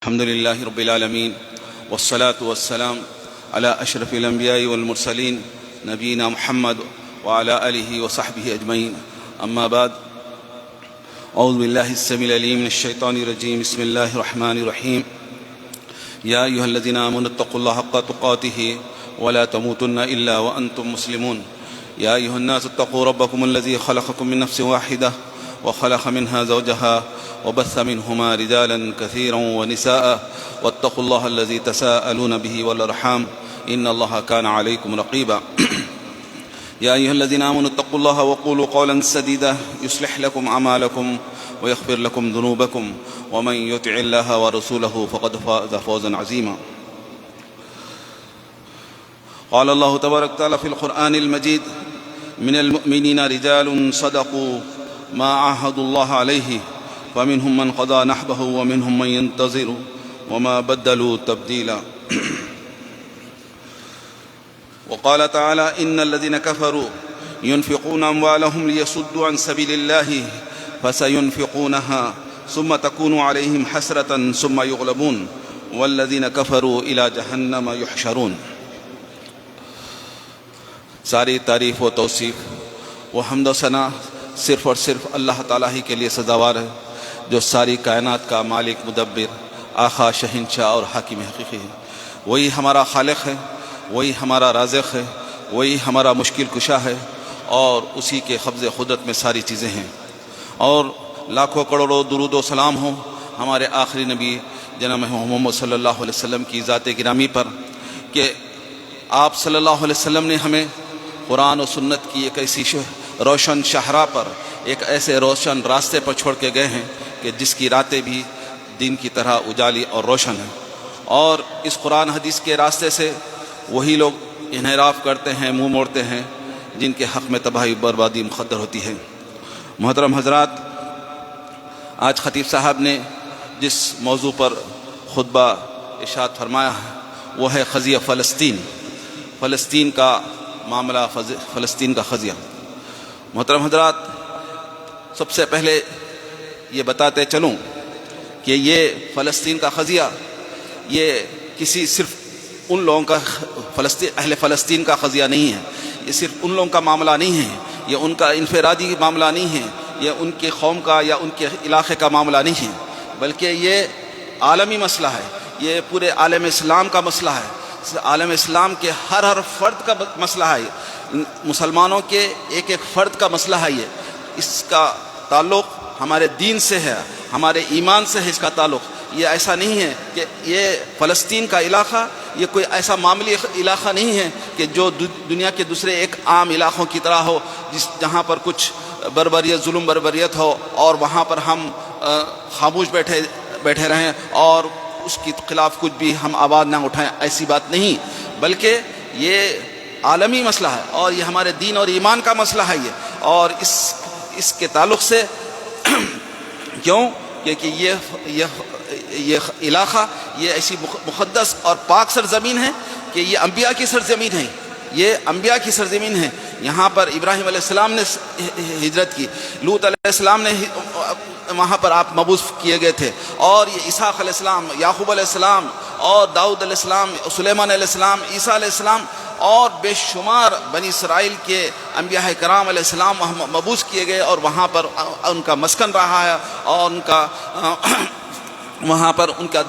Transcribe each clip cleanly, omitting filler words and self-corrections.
الحمد لله رب العالمين والصلاة والسلام على أشرف الأنبياء والمرسلين نبينا محمد وعلى آله وصحبه أجمعين. أما بعد، أعوذ بالله السميع العليم من الشيطان الرجيم. بسم الله الرحمن الرحيم. يا أيها الذين آمنوا اتقوا الله حق تقاته ولا تموتن إلا وأنتم مسلمون. يا أيها الناس اتقوا ربكم الذي خلقكم من نفس واحدة وخلق منها زوجها وبث منهما رجالا كثيرا ونساء واتقوا الله الذي تساءلون به والأرحام إن الله كان عليكم رقيبا. يا أيها الذين آمنوا اتقوا الله وقولوا قولا سديدا يصلح لكم أعمالكم ويغفر لكم ذنوبكم ومن يطع الله ورسوله فقد فاز فوزا عظيما. قال الله تبارك وتعالى في القرآن المجيد: من المؤمنين رجال صدقوا ما عاهدوا الله عليه فمنهم من قضى نحبه ومنهم من ينتظر وما بدلوا تبديلا. وقال تعالى: إن الذين كفروا ينفقون أموالهم ليصدوا عن سبيل الله فسينفقونها ثم تكون عليهم حسرة ثم يغلبون والذين كفروا إلى جهنم يحشرون. ساری تعریف و توصیف و حمد و ثنا صرف اور صرف اللہ تعالیٰ ہی کے لیے سزاوار ہے، جو ساری کائنات کا مالک، مدبر، آقا، شہنشاہ اور حاکم حقیقی ہے. وہی ہمارا خالق ہے، وہی ہمارا رازق ہے، وہی ہمارا مشکل کشا ہے، اور اسی کے قبض قدرت میں ساری چیزیں ہیں. اور لاکھوں کروڑوں درود و سلام ہوں ہمارے آخری نبی جناب محمد صلی اللہ علیہ وسلم کی ذات گرامی پر، کہ آپ صلی اللہ علیہ وسلم نے ہمیں قرآن و سنت کی ایک ایسی روشن شاہراہ پر، ایک ایسے روشن راستے پر چھوڑ کے گئے ہیں کہ جس کی راتیں بھی دن کی طرح اجالی اور روشن ہیں. اور اس قرآن حدیث کے راستے سے وہی لوگ انحراف کرتے ہیں، منہ موڑتے ہیں، جن کے حق میں تباہی بربادی مقدر ہوتی ہے. محترم حضرات، آج خطیب صاحب نے جس موضوع پر خطبہ ارشاد فرمایا ہے وہ ہے قضیہ فلسطین، فلسطین کا معاملہ، فلسطین کا قضیہ. محترم حضرات، سب سے پہلے یہ بتاتے چلوں کہ یہ فلسطین کا قضیہ یہ کسی صرف ان لوگوں کا اہل فلسطین کا قضیہ نہیں ہے، یہ صرف ان لوگوں کا معاملہ نہیں ہے، یہ ان کا انفرادی معاملہ نہیں ہے، یہ ان کے قوم کا یا ان کے علاقے کا معاملہ نہیں ہے، بلکہ یہ عالمی مسئلہ ہے، یہ پورے عالم اسلام کا مسئلہ ہے، عالم اسلام کے ہر فرد کا مسئلہ ہے، مسلمانوں کے ایک ایک فرد کا مسئلہ ہے. اس کا تعلق ہمارے دین سے ہے، ہمارے ایمان سے ہے اس کا تعلق. یہ ایسا نہیں ہے کہ یہ فلسطین کا علاقہ یہ کوئی ایسا معاملی علاقہ نہیں ہے کہ جو دنیا کے دوسرے ایک عام علاقوں کی طرح ہو، جہاں پر کچھ بربریت، ظلم بربریت ہو اور وہاں پر ہم خاموش بیٹھے رہیں اور اس کے خلاف کچھ بھی ہم آواز نہ اٹھائیں. ایسی بات نہیں، بلکہ یہ عالمی مسئلہ ہے اور یہ ہمارے دین اور ایمان کا مسئلہ ہے یہ. اور اس کے تعلق سے کیوں کہ یہ علاقہ یہ ایسی مقدس اور پاک سرزمین ہے کہ یہ انبیاء کی سرزمین ہے، یہ انبیاء کی سرزمین ہے. یہاں پر ابراہیم علیہ السلام نے ہجرت کی، لوط علیہ السلام نے وہاں پر آپ مبعوث کیے گئے تھے، اور یہ اسحاق علیہ السلام، یعقوب علیہ السلام اور داؤد علیہ السلام، سلیمان علیہ السلام، عیسیٰ علیہ السلام اور بے شمار بنی اسرائیل کے انبیاء کرام علیہ السلام وہاں مبعوث کیے گئے، اور وہاں پر ان کا مسکن رہا ہے، اور ان کا وہاں پر ان کا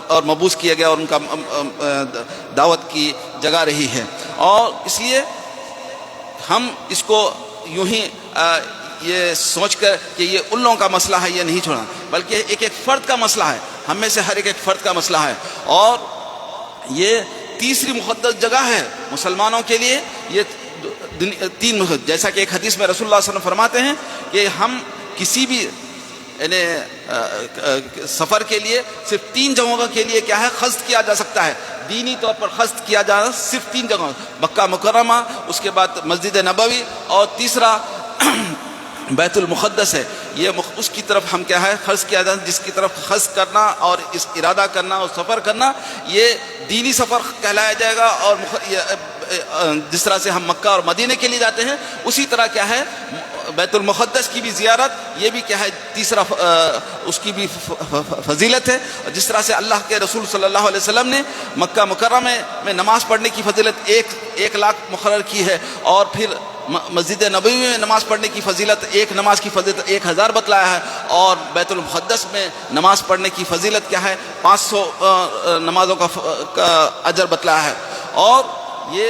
اور مبعوث کیا گیا اور ان کا دعوت کی جگہ رہی ہے. اور اس لیے ہم اس کو یوں ہی یہ سوچ کر کہ یہ ان لوگوں کا مسئلہ ہے یہ نہیں چھوڑنا، بلکہ ایک ایک فرد کا مسئلہ ہے، ہم میں سے ہر ایک فرد کا مسئلہ ہے. اور یہ تیسری مقدس جگہ ہے مسلمانوں کے لیے. یہ تین، جیسا کہ ایک حدیث میں رسول اللہ صلی اللہ علیہ وسلم فرماتے ہیں کہ ہم کسی بھی سفر کے لیے صرف 3 جگہوں کے لیے کیا ہے قصد کیا جا سکتا ہے، دینی طور پر قصد کیا جا صرف 3 جگہوں، مکہ مکرمہ، اس کے بعد مسجد نبوی، اور تیسرا بیت المقدس ہے. یہ اس کی طرف ہم کیا ہے خرچ کیا جاتا ہے، جس کی طرف خرچ کرنا اور اس ارادہ کرنا اور سفر کرنا یہ دینی سفر کہلایا جائے گا. اور جس طرح سے ہم مکہ اور مدینے کے لیے جاتے ہیں اسی طرح کیا ہے بیت المقدس کی بھی زیارت، یہ بھی کیا ہے تیسرا اس کی بھی فضیلت ہے. جس طرح سے اللہ کے رسول صلی اللہ علیہ وسلم نے مکہ مکرمہ میں نماز پڑھنے کی فضیلت 1 لاکھ مقرر کی ہے، اور پھر مسجد نبوی میں نماز پڑھنے کی فضیلت، ایک نماز کی فضیلت 1000 بتلایا ہے، اور بیت المقدس میں نماز پڑھنے کی فضیلت کیا ہے 500 نمازوں کا اجر بتلایا ہے. اور یہ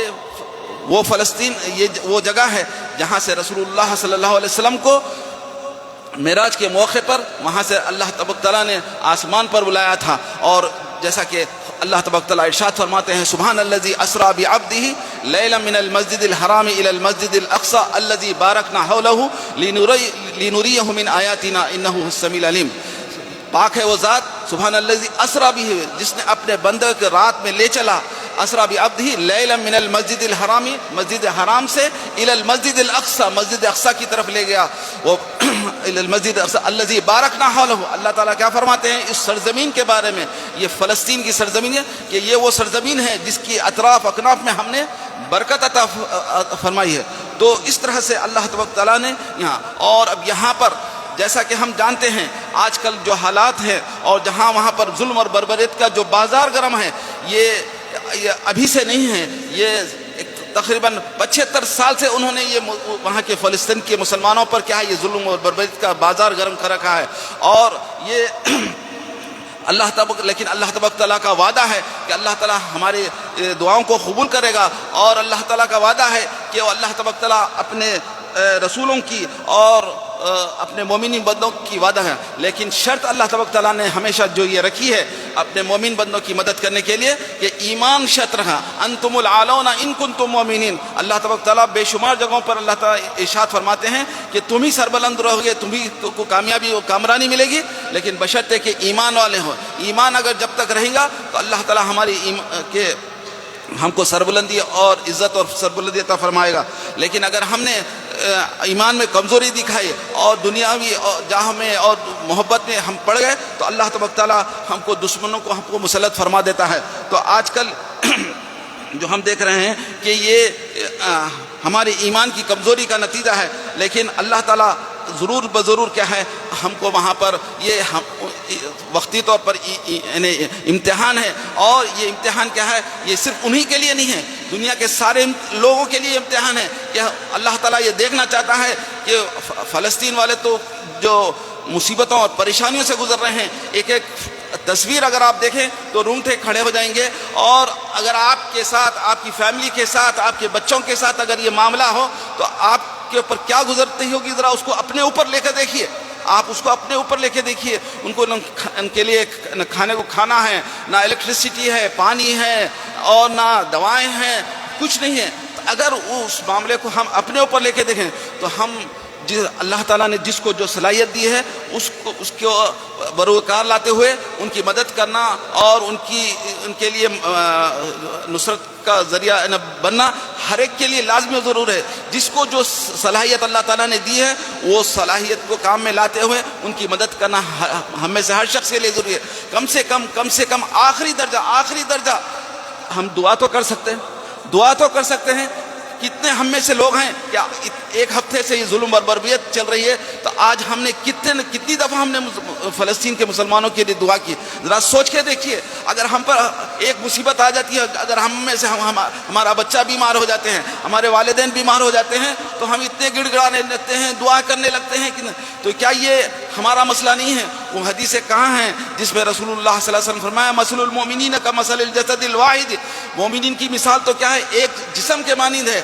وہ فلسطین، یہ وہ جگہ ہے جہاں سے رسول اللہ صلی اللہ علیہ وسلم کو معراج کے موقع پر وہاں سے اللہ تبارک تعالیٰ نے آسمان پر بلایا تھا. اور جیسا کہ اللہ تبارک تعالیٰ ارشاد فرماتے ہیں سبحان الذی اسریٰ بعبدہ لیلا من المسجد الحرام الی المسجد الاقصی الذی بارکنا حولہ لنریہ من آیاتنا انہ هو السمیع العلیم. پاک ہے وہ ذات سبحان الذی اسریٰ بہ، جس نے اپنے بندے کو رات میں لے چلا، اسریٰ بعبدہ لیلا من المسجد الحرام، مسجد حرام سے الی المسجد الاقصی، مسجد اقصی کی طرف لے گیا. وہ الی المسجد الاقصی الذی بارکنا حولہ. اللہ تعالیٰ کیا فرماتے ہیں اس سرزمین کے بارے میں، یہ فلسطین کی سرزمین ہے کہ یہ وہ سرزمین ہے جس کی اطراف اکناف میں ہم نے برکت عطا فرمائی ہے. تو اس طرح سے اللہ تبارک تعالیٰ نے یہاں، اور اب یہاں پر جیسا کہ ہم جانتے ہیں آج کل جو حالات ہیں اور جہاں وہاں پر ظلم اور بربریت کا جو بازار گرم ہے، یہ ابھی سے نہیں ہے، یہ تقریباً 75 سال سے انہوں نے یہ وہاں کے فلسطین کے مسلمانوں پر کیا ہے یہ ظلم اور بربریت کا بازار گرم کر رکھا ہے. اور یہ لیکن اللہ تبارک تعالیٰ کا وعدہ ہے کہ اللہ تعالیٰ ہماری دعاؤں کو قبول کرے گا، اور اللہ تعالیٰ کا وعدہ ہے کہ وہ اللہ تبارک تعالیٰ اپنے رسولوں کی اور اپنے مومنین بندوں کی وعدہ ہے. لیکن شرط اللہ تبارک تعالیٰ نے ہمیشہ جو یہ رکھی ہے اپنے مومن بندوں کی مدد کرنے کے لیے کہ ایمان شرط رکھا، انتم العالون ان کنتم مومنین. اللہ تبارک تعالیٰ بے شمار جگہوں پر اللہ تعالیٰ ارشاد فرماتے ہیں کہ تم ہی سربلند رہو گے، تم ہی کو کامیابی و کامرانی ملے گی، لیکن بشرطے کہ ایمان والے ہو. ایمان اگر جب تک رہیں گا تو اللہ تعالیٰ ہم کو سربلندی اور عزت اور سربلندی عطا فرمائے گا. لیکن اگر ہم نے ایمان میں کمزوری دکھائی اور دنیاوی جاہ میں اور محبت میں ہم پڑ گئے تو اللہ تبارک تعالیٰ ہم کو دشمنوں کو ہم کو مسلط فرما دیتا ہے. تو آج کل جو ہم دیکھ رہے ہیں کہ یہ ہماری ایمان کی کمزوری کا نتیجہ ہے، لیکن اللہ تعالیٰ ضرور بضرور کیا ہے ہم کو وہاں پر یہ وقتی طور پر امتحان ہے. اور یہ امتحان کیا ہے یہ صرف انہی کے لیے نہیں ہے، دنیا کے سارے لوگوں کے لیے امتحان ہے کہ اللہ تعالیٰ یہ دیکھنا چاہتا ہے کہ فلسطین والے تو جو مصیبتوں اور پریشانیوں سے گزر رہے ہیں، ایک ایک تصویر اگر آپ دیکھیں تو رونگٹے کھڑے ہو جائیں گے. اور اگر آپ کے ساتھ، آپ کی فیملی کے ساتھ، آپ کے بچوں کے ساتھ اگر یہ معاملہ ہو تو آپ کے اوپر کیا گزرتی ہوگی، ذرا اس کو اپنے اوپر لے کر دیکھیے. آپ اس کو اپنے اوپر لے کے دیکھیے. ان کے لیے نہ کھانے کو کھانا ہے، نہ الیکٹریسٹی ہے، پانی ہے، اور نہ دوائیں ہیں، کچھ نہیں ہے. اگر اس معاملے کو ہم اپنے اوپر لے کے دیکھیں تو ہم اللہ تعالیٰ نے جس کو جو صلاحیت دی ہے اس کو بروکار لاتے ہوئے ان کی مدد کرنا اور ان کے لیے نصرت کا ذریعہ بننا ہر ایک کے لیے لازمی و ضرور ہے. جس کو جو صلاحیت اللہ تعالیٰ نے دی ہے وہ صلاحیت کو کام میں لاتے ہوئے ان کی مدد کرنا ہم میں سے ہر شخص کے لیے ضروری ہے. کم سے کم آخری درجہ ہم دعا تو کر سکتے ہیں. کتنے ہم میں سے لوگ ہیں کیا ایک ہفتے سے یہ ظلم اور بربریت چل رہی ہے تو آج ہم نے کتنی دفعہ ہم نے فلسطین کے مسلمانوں کے لیے دعا کی. ذرا سوچ کے دیکھیے اگر ہم پر ایک مصیبت آ جاتی ہے، اگر ہم میں سے ہمارا بچہ بیمار ہو جاتے ہیں، ہمارے والدین بیمار ہو جاتے ہیں تو ہم اتنے گڑ گڑانے لگتے ہیں، دعا کرنے لگتے ہیں. تو کیا یہ ہمارا مسئلہ نہیں ہے؟ وہ حدیثیں کہاں ہیں جس میں رسول اللہ صلی اللہ علیہ وسلم فرمایا مثل المؤمنین کمثل الجسد الواحد. مومنین کی مثال تو کیا ہے ایک جسم کے مانند ہے.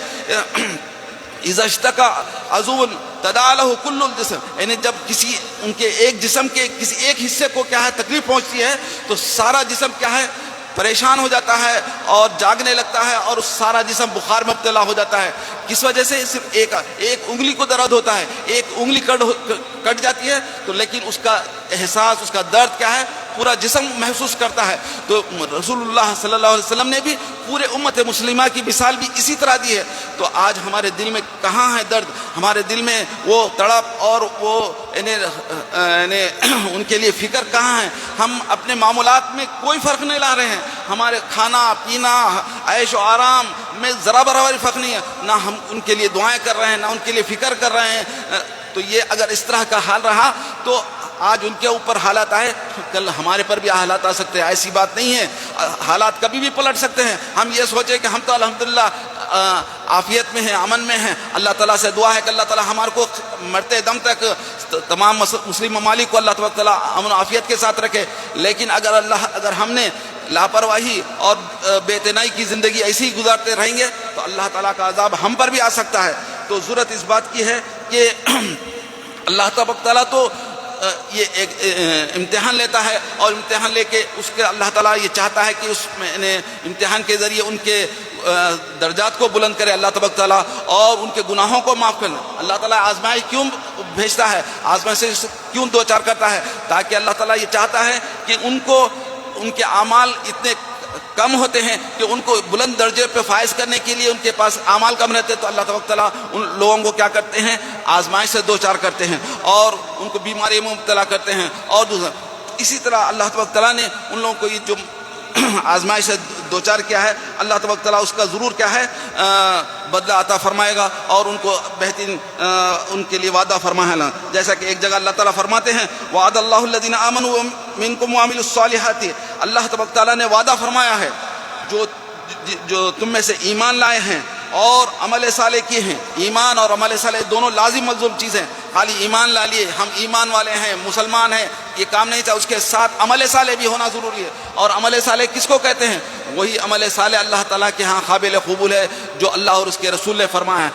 اذا اشتکا عضو تداعی لہ کل الجسم، یعنی جب ان کے ایک جسم کے کسی ایک حصے کو کیا ہے تکلیف پہنچتی ہے تو سارا جسم کیا ہے پریشان ہو جاتا ہے اور جاگنے لگتا ہے اور سارا جسم بخار میں مبتلا ہو جاتا ہے. کس وجہ سے؟ صرف ایک انگلی کو درد ہوتا ہے، ایک انگلی کٹ جاتی ہے تو لیکن اس کا احساس، اس کا درد کیا ہے پورا جسم محسوس کرتا ہے. تو رسول اللہ صلی اللہ علیہ وسلم نے بھی پورے امت مسلمہ کی مثال بھی اسی طرح دی ہے. تو آج ہمارے دل میں کہاں ہے درد, ہمارے دل میں وہ تڑپ اور وہ ان کے لیے فکر کہاں ہے؟ ہم اپنے معاملات میں کوئی فرق نہیں لا رہے ہیں. ہمارے کھانا پینا عیش و آرام میں ذرا برابر فرق نہیں ہے. نہ ہم ان کے لیے دعائیں کر رہے ہیں, نہ ان کے لیے فکر کر رہے ہیں. تو یہ اگر اس طرح کا حال رہا تو آج ان کے اوپر حالات آئے, کل ہمارے پر بھی حالات آ سکتے ہیں. ایسی بات نہیں ہے, حالات کبھی بھی پلٹ سکتے ہیں. ہم یہ سوچیں کہ ہم تو الحمدللہ عافیت میں ہیں, امن میں ہیں. اللہ تعالیٰ سے دعا ہے کہ اللہ تعالیٰ ہمارے کو مرتے دم تک تمام مسلم ممالک کو اللہ تبارک تعالیٰ امن و عافیت کے ساتھ رکھے. لیکن اگر ہم نے لاپرواہی اور بے اعتنائی کی زندگی ایسی ہی گزارتے رہیں گے تو اللہ تعالیٰ کا عذاب ہم پر بھی آ سکتا ہے. تو ضرورت اس بات کی ہے کہ اللہ تبارک تعالیٰ تو یہ ایک امتحان لیتا ہے, اور امتحان لے کے اس کے اللہ تعالیٰ یہ چاہتا ہے کہ اس میں امتحان کے ذریعے ان کے درجات کو بلند کرے اللہ تبارک تعالیٰ, اور ان کے گناہوں کو معاف کرے. اللہ تعالیٰ آزمائش کیوں بھیجتا ہے, آزمائش سے کیوں دو چار کرتا ہے؟ تاکہ اللہ تعالیٰ یہ چاہتا ہے کہ ان کے اعمال اتنے کم ہوتے ہیں کہ ان کو بلند درجے پہ فائز کرنے کے لیے ان کے پاس اعمال کم رہتے ہیں. تو اللہ تبارک تعالیٰ ان لوگوں کو کیا کرتے ہیں؟ آزمائش سے دو چار کرتے ہیں اور ان کو بیماری میں مبتلا کرتے ہیں. اور اسی طرح اللہ تبارک تعالیٰ نے ان لوگوں کو یہ جو آزمائش سے دو چار کیا ہے, اللہ تبارک تعالیٰ اس کا ضرور کیا ہے بدلہ عطا فرمائے گا, اور ان کو بہترین ان کے لیے وعدہ فرمایا. جیسا کہ ایک جگہ اللہ تعالیٰ فرماتے ہیں وعد اللہ الذین آمنوا منکم وعملوا الصالحات, اللہ تبارک تعالیٰ نے وعدہ فرمایا ہے جو تم میں سے ایمان لائے ہیں اور عمل صالح کیے ہیں. ایمان اور عمل صالح دونوں لازم ملزوم چیزیں. خالی ایمان لا لیے ہم ایمان والے ہیں مسلمان ہیں یہ کام نہیں تھا, اس کے ساتھ عمل صالح بھی ہونا ضروری ہے. اور عمل صالح کس کو کہتے ہیں؟ وہی عمل صالح اللہ تعالیٰ کے ہاں قابل قبول ہے جو اللہ اور اس کے رسول نے فرمایا ہے.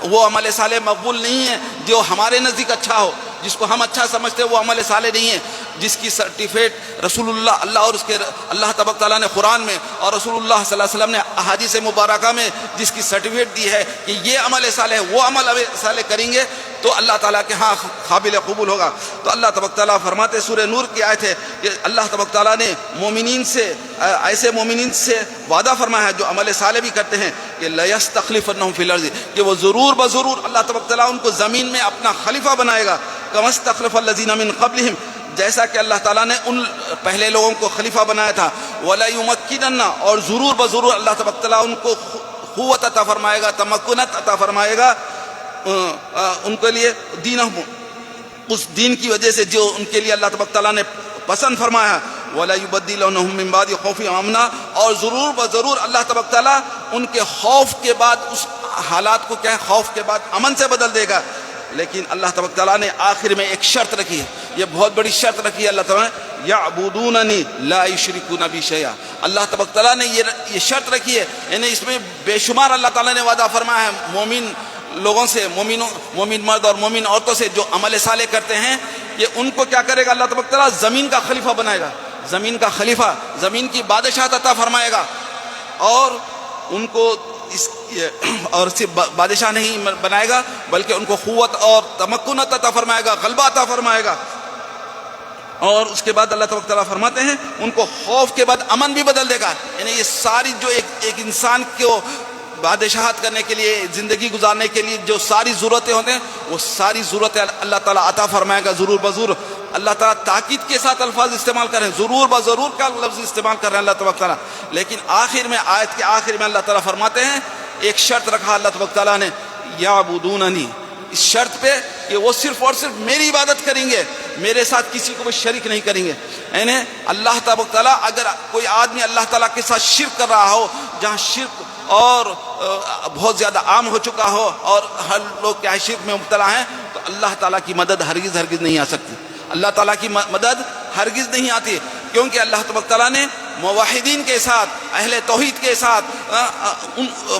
وہ عمل صالح مقبول نہیں ہے جو ہمارے نزدیک اچھا ہو, جس کو ہم اچھا سمجھتے ہیں وہ عمل صالح نہیں ہے. جس کی سرٹیفکیٹ رسول اللہ اور اس کے اللہ تبارک تعالیٰ نے قرآن میں اور رسول اللہ صلی اللہ علیہ وسلم نے احادیث مبارکہ میں جس کی سرٹیفکیٹ دی ہے کہ یہ عمل صالح ہے, وہ عمل صالح کریں گے تو اللہ تعالیٰ کے ہاں قابل قبول ہوگا. تو اللہ تبارک تعالیٰ فرماتے سورہ نور کی آیت ہے کہ اللہ تبارک تعالیٰ نے مومنین سے ایسے مومنین سے وعدہ فرمایا ہے جو عمل صالح بھی کرتے ہیں کہ لَيَسْتَخْلِفَنَّهُمْ فِي الْأَرْضِ, کہ وہ ضرور بضرور اللہ تبارک تعالیٰ ان کو زمین میں اپنا خلیفہ بنائے گا. كَمَا اسْتَخْلَفَ الَّذِينَ مِنْ قَبْلِهِمْ, جیسا کہ اللہ تعالیٰ نے ان پہلے لوگوں کو خلیفہ بنایا تھا. وَلَيُمَكِّنَنَّ, اور ضرور بضرور اللہ تبارک تعالیٰ ان کو قوت عطا فرمائے گا, تمکنت عطا فرمائے گا ان کے لیے دینہم, اس دین کی وجہ سے جو ان کے لیے اللہ تبارک تعالیٰ نے پسند فرمایا. وَلَا يُبَدِّلُونَهُم مِّن بَعْدِ خَوْفِهِمْ أَمْنًا, اور ضرور بضرور اللہ تبارک تعالیٰ ان کے خوف کے بعد اس حالات کو کیا ہے خوف کے بعد امن سے بدل دے گا. لیکن اللہ تبارک تعالیٰ نے آخر میں ایک شرط رکھی ہے, یہ بہت بڑی شرط رکھی ہے اللہ تعالیٰ نے, یعبدوننی لا یشرکون بی شیئا. اللہ تبارک تعالیٰ نے یہ شرط رکھی ہے, یعنی اس میں بے شمار اللہ تعالیٰ نے وعدہ فرمایا ہے مومن لوگوں سے, مومن مرد اور مومن عورتوں سے جو عمل صالح کرتے ہیں کہ ان کو کیا کرے گا اللہ تبارک تعالیٰ زمین کا خلیفہ بنائے گا, زمین کا خلیفہ, زمین کی بادشاہت عطا فرمائے گا. اور ان کو اور صرف بادشاہ نہیں بنائے گا بلکہ ان کو قوت اور تمکنت عطا فرمائے گا, غلبہ عطا فرمائے گا. اور اس کے بعد اللہ تبارک تعالیٰ فرماتے ہیں ان کو خوف کے بعد امن بھی بدل دے گا. یعنی یہ ساری جو ایک انسان کو بادشاہت کرنے کے لیے, زندگی گزارنے کے لیے جو ساری ضرورتیں ہوتے ہیں وہ ساری ضرورتیں اللہ تعالیٰ عطا فرمائے گا ضرور بضرور. اللہ تعالیٰ تاکید کے ساتھ الفاظ استعمال کر رہے ہیں, ضرور بضرور کا لفظ استعمال کر رہے ہیں اللہ تبارک تعالیٰ. لیکن آخر میں آیت کے آخر میں اللہ تعالیٰ فرماتے ہیں ایک شرط رکھا اللہ تبارک تعالیٰ نے, یعبدوننی, اس شرط پہ کہ وہ صرف اور صرف میری عبادت کریں گے, میرے ساتھ کسی کو بھی شریک نہیں کریں گے. یعنی اللہ تبارک تعالیٰ, اگر کوئی آدمی اللہ تعالیٰ کے ساتھ شرک کر رہا ہو, جہاں شرک اور بہت زیادہ عام ہو چکا ہو اور ہر لوگ کیا شرک میں مبتلا ہیں, تو اللہ تعالیٰ کی مدد ہرگز نہیں آ سکتی. اللہ تعالیٰ کی مدد ہرگز نہیں آتی, کیونکہ اللہ تبارک تعالیٰ نے موحدین کے ساتھ, اہل توحید کے ساتھ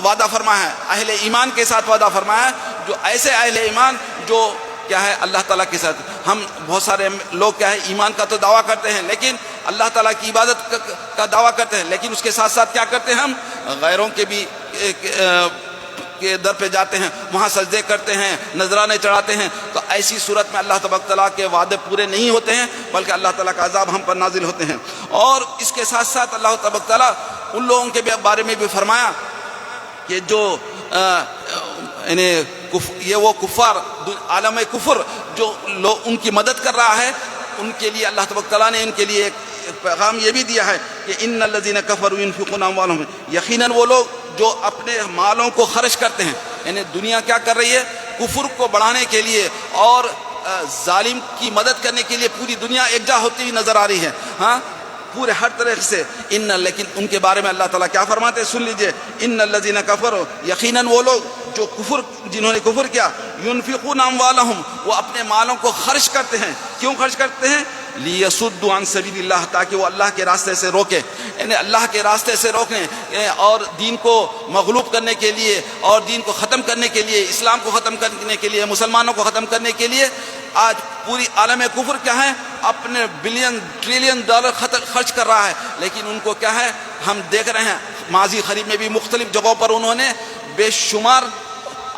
وعدہ فرمایا ہے, اہل ایمان کے ساتھ وعدہ فرمایا ہے, جو ایسے اہل ایمان جو کیا ہے اللہ تعالیٰ کے ساتھ. ہم بہت سارے لوگ کیا ہے ایمان کا تو دعویٰ کرتے ہیں لیکن اللہ تعالیٰ کی عبادت کا دعویٰ کرتے ہیں, لیکن اس کے ساتھ ساتھ کیا کرتے ہیں, ہم غیروں کے بھی کے در پہ جاتے ہیں, وہاں سجدے کرتے ہیں, نذرانے چڑھاتے ہیں. تو ایسی صورت میں اللہ تبارک تعالیٰ کے وعدے پورے نہیں ہوتے ہیں بلکہ اللہ تعالیٰ کا عذاب ہم پر نازل ہوتے ہیں۔ اور اس کے ساتھ ساتھ اللہ تبارک تعالیٰ ان لوگوں کے بارے میں بھی فرمایا کہ جو یہ وہ کفار عالم کفر جو لوگ ان کی مدد کر رہا ہے، ان کے لیے اللہ تبارک تعالیٰ نے ان کے لیے ایک پیغام یہ بھی دیا ہے کہ ان الذین کفروا ينفقون اموالهم، یقیناً وہ لوگ جو اپنے مالوں کو خرچ کرتے ہیں، یعنی دنیا کیا کر رہی ہے، کفر کو بڑھانے کے لیے اور ظالم کی مدد کرنے کے لیے پوری دنیا یکجا ہوتی ہوئی نظر آ رہی ہے، ہاں پورے ہر طرح سے۔ لیکن ان کے بارے میں اللہ تعالیٰ کیا فرماتے ہیں، سن لیجئے، ان الذین کفروا، یقیناً وہ لوگ جو جنہوں نے کفر کیا، ينفقون اموالهم، وہ اپنے مالوں کو خرچ کرتے ہیں۔ کیوں خرچ کرتے ہیں؟ لیصدوا عن سبیل اللہ، تاکہ وہ اللہ کے راستے سے روکے، یعنی اللہ کے راستے سے روکنے اور دین کو مغلوب کرنے کے لیے اور دین کو ختم کرنے کے لیے، اسلام کو ختم کرنے کے لیے، مسلمانوں کو ختم کرنے کے لیے آج پوری عالم کفر کیا ہے، اپنے بلین ٹریلین ڈالر خرچ کر رہا ہے۔ لیکن ان کو کیا ہے، ہم دیکھ رہے ہیں ماضی قریب میں بھی مختلف جگہوں پر انہوں نے بے شمار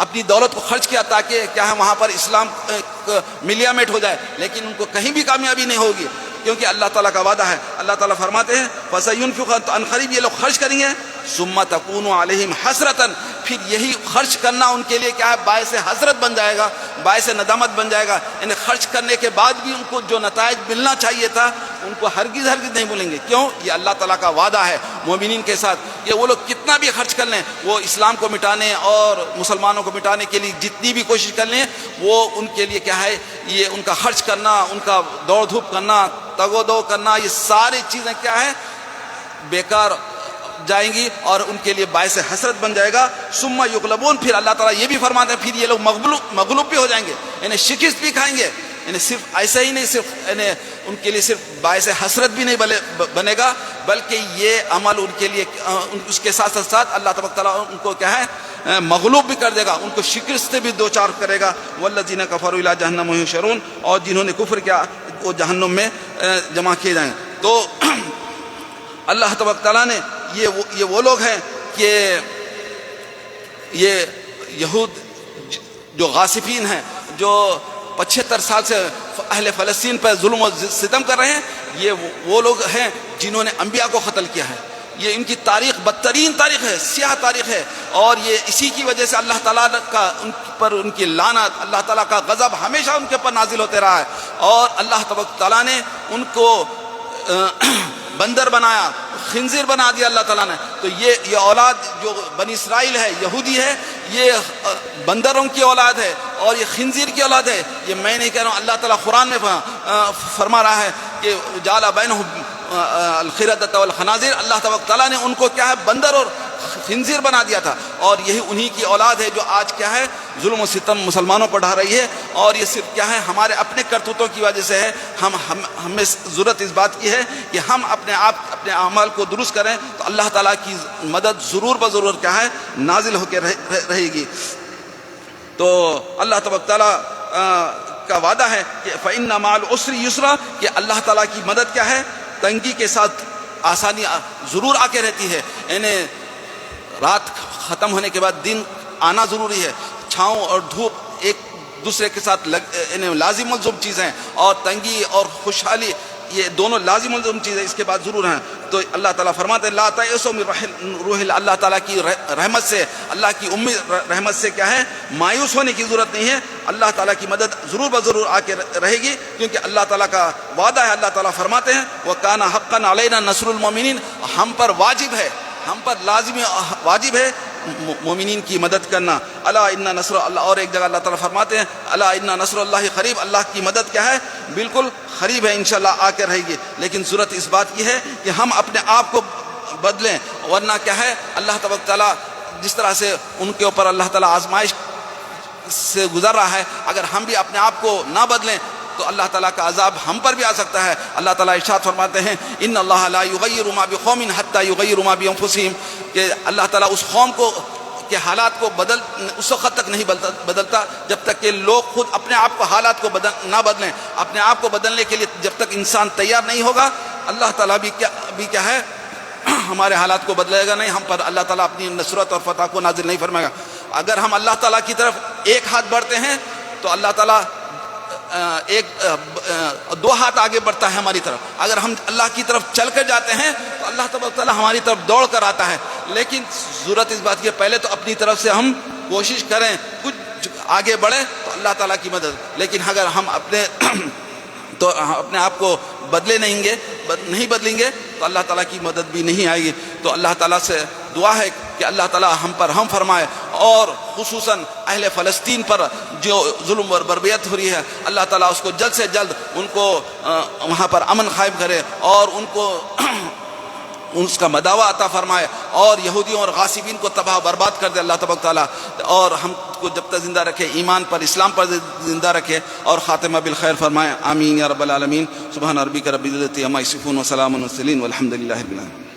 اپنی دولت کو خرچ کیا تاکہ کیا ہے وہاں پر اسلام ملیا میٹ ہو جائے، لیکن ان کو کہیں بھی کامیابی نہیں ہوگی، کیونکہ اللہ تعالیٰ کا وعدہ ہے۔ اللہ تعالیٰ فرماتے ہیں فَسَيُنْفِقُ عَنْ قَرِيبٍ، یہ لوگ خرچ کریں گے، ثُمَّ تَكُونُ عَلَيْهِمْ حَسْرَةً، پھر یہی خرچ کرنا ان کے لیے کیا ہے، باعث حسرت بن جائے گا، باعث ندامت بن جائے گا، یعنی خرچ کرنے کے بعد بھی ان کو جو نتائج ملنا چاہیے تھا ان کو ہرگز نہیں ملیں گے۔ کیوں؟ یہ اللہ تعالیٰ کا وعدہ ہے مومنین کے ساتھ کہ وہ لوگ کتنا بھی خرچ کر لیں، وہ اسلام کو مٹانے اور مسلمانوں کو مٹانے کے لیے جتنی بھی کوشش کر لیں، وہ ان کے لیے کیا ہے، یہ ان کا خرچ کرنا، ان کا دوڑ دھوپ کرنا، تگ و دو کرنا، یہ ساری چیزیں کیا ہے، بیکار جائیں گی اور ان کے لیے باعث حسرت بن جائے گا۔ ثم یغلبون، پھر اللہ تعالیٰ یہ بھی فرماتے ہیں پھر یہ لوگ مغلوب بھی ہو جائیں گے، یعنی شکست بھی کھائیں گے، یعنی صرف ایسا ہی نہیں، صرف یعنی ان کے لیے صرف باعث حسرت بھی نہیں بنے گا، بلکہ یہ عمل ان کے لیے اس کے ساتھ ساتھ اللہ تبارک تعالیٰ ان کو کیا ہے، مغلوب بھی کر دے گا، ان کو شکست سے بھی دوچار کرے گا۔ والذین کفروا الی جہنم یحشرون، اور جنہوں نے کفر کیا وہ جہنم میں جمع کیے جائیں۔ تو اللہ تبارک تعالیٰ نے یہ وہ لوگ ہیں کہ یہ یہود جو غاصبین ہیں، جو 75 سال سے اہل فلسطین پر ظلم و ستم کر رہے ہیں، یہ وہ لوگ ہیں جنہوں نے انبیاء کو قتل کیا ہے۔ یہ ان کی تاریخ بدترین تاریخ ہے، سیاہ تاریخ ہے، اور یہ اسی کی وجہ سے اللہ تعالیٰ کا ان پر ان کی لعنت، اللہ تعالیٰ کا غضب ہمیشہ ان کے اوپر نازل ہوتے رہا ہے، اور اللہ تبارک تعالیٰ نے ان کو بندر بنایا، خنزیر بنا دیا اللہ تعالیٰ نے۔ تو یہ اولاد جو بنی اسرائیل ہے، یہودی ہے، یہ بندروں کی اولاد ہے اور یہ خنزیر کی اولاد ہے۔ یہ میں نہیں کہہ رہا ہوں، اللہ تعالیٰ قرآن میں فرما رہا ہے کہ جعل بینہم القردۃ والخنازیر، اللہ تبارک تعالیٰ نے ان کو کیا ہے، بندر اور خنزیر بنا دیا تھا، اور یہی انہی کی اولاد ہے جو آج کیا ہے، ظلم و ستم مسلمانوں پر ڈھا رہی ہے، اور یہ صرف کیا ہے، ہمارے اپنے کرتوتوں کی وجہ سے ہے۔ ہمیں ضرورت اس بات کی ہے کہ ہم اپنے اعمال کو درست کریں، تو اللہ تعالیٰ کی مدد ضرور بضرور کیا ہے، نازل ہو کے رہے گی۔ تو اللہ تبارک تعالیٰ کا وعدہ ہے کہ فَإِنَّ مَعَ الْعُسْرِ يُسْرًا، کہ اللہ تعالیٰ کی مدد کیا ہے، تنگی کے ساتھ آسانی ضرور آ کے رہتی ہے، یعنی رات ختم ہونے کے بعد دن آنا ضروری ہے، چھاؤں اور دھوپ ایک دوسرے کے ساتھ یعنی لازم الزم چیزیں، اور تنگی اور خوشحالی یہ دونوں لازم الزم چیزیں اس کے بعد ضرور ہیں۔ تو اللہ تعالیٰ فرماتے ہیں لا تیأسوا من روح اللہ، اللہ تعالیٰ کی رحمت سے، اللہ کی امید رحمت سے کیا ہے، مایوس ہونے کی ضرورت نہیں ہے، اللہ تعالیٰ کی مدد ضرور بضرور آ کے رہے گی، کیونکہ اللہ تعالیٰ کا وعدہ ہے۔ اللہ تعالیٰ فرماتے ہیں وَكَانَ حَقًّا عَلَيْنَا نَصْرُ الْمُؤْمِنِينَ، ہم پر واجب ہے، ہم پر لازمی واجب ہے مومنین کی مدد کرنا۔ الا ان نصر اللہ، اور ایک جگہ اللہ تعالیٰ فرماتے ہیں الا ان نصر اللہ قریب، اللہ کی مدد کیا ہے، بالکل قریب ہے، انشاءاللہ آ کے رہے گی۔ لیکن ضرورت اس بات کی ہے کہ ہم اپنے آپ کو بدلیں، ورنہ کیا ہے، اللہ تبارک تعالیٰ جس طرح سے ان کے اوپر اللہ تعالیٰ آزمائش سے گزر رہا ہے، اگر ہم بھی اپنے آپ کو نہ بدلیں تو اللہ تعالیٰ کا عذاب ہم پر بھی آ سکتا ہے۔ اللہ تعالیٰ ارشاد فرماتے ہیں ان اللہ لا یغیر ما بقوم حتی یغیروا ما بانفسہم، کہ اللہ تعالیٰ اس قوم کے حالات کو اس وقت تک نہیں بدلتا جب تک کہ لوگ خود اپنے آپ کو حالات کو نہ بدلیں۔ اپنے آپ کو بدلنے کے لیے جب تک انسان تیار نہیں ہوگا، اللہ تعالیٰ بھی کیا ہے، ہمارے حالات کو بدلے گا نہیں، ہم پر اللہ تعالیٰ اپنی نصرت اور فتح کو نازل نہیں فرمائے گا۔ اگر ہم اللہ تعالیٰ کی طرف ایک ہاتھ بڑھتے ہیں تو اللہ تعالیٰ ایک دو ہاتھ آگے بڑھتا ہے ہماری طرف. اگر ہم اللہ کی طرف چل کر جاتے ہیں تو اللہ تبارک تعالیٰ ہماری طرف دوڑ کر آتا ہے. لیکن ضرورت اس بات کی پہلے تو اپنی طرف سے ہم کوشش کریں کچھ آگے بڑھیں تو اللہ تعالیٰ کی مدد. لیکن اگر ہم اپنے آپ کو نہیں بدلیں گے تو اللہ تعالیٰ کی مدد بھی نہیں آئے گی. تو اللہ تعالیٰ سے دعا ہے کہ اللہ تعالیٰ ہم پر رحم فرمائے، اور خصوصاً اہل فلسطین پر جو ظلم اور بربریت ہو رہی ہے، اللہ تعالیٰ اس کو جلد سے جلد ان کو وہاں پر امن قائم کرے اور ان کو اس کا مداوع عطا فرمائے، اور یہودیوں اور غاصبین کو تباہ برباد کر دے اللہ تبارک تعالیٰ، اور ہم کو جب تک زندہ رکھے ایمان پر، اسلام پر زندہ رکھے، اور خاتمہ بالخیر فرمائے. آمین یا رب العالمین. سبحان ربک رب العزۃ عما یصفون وسلام علی المرسلین والحمد للہ رب العالمین.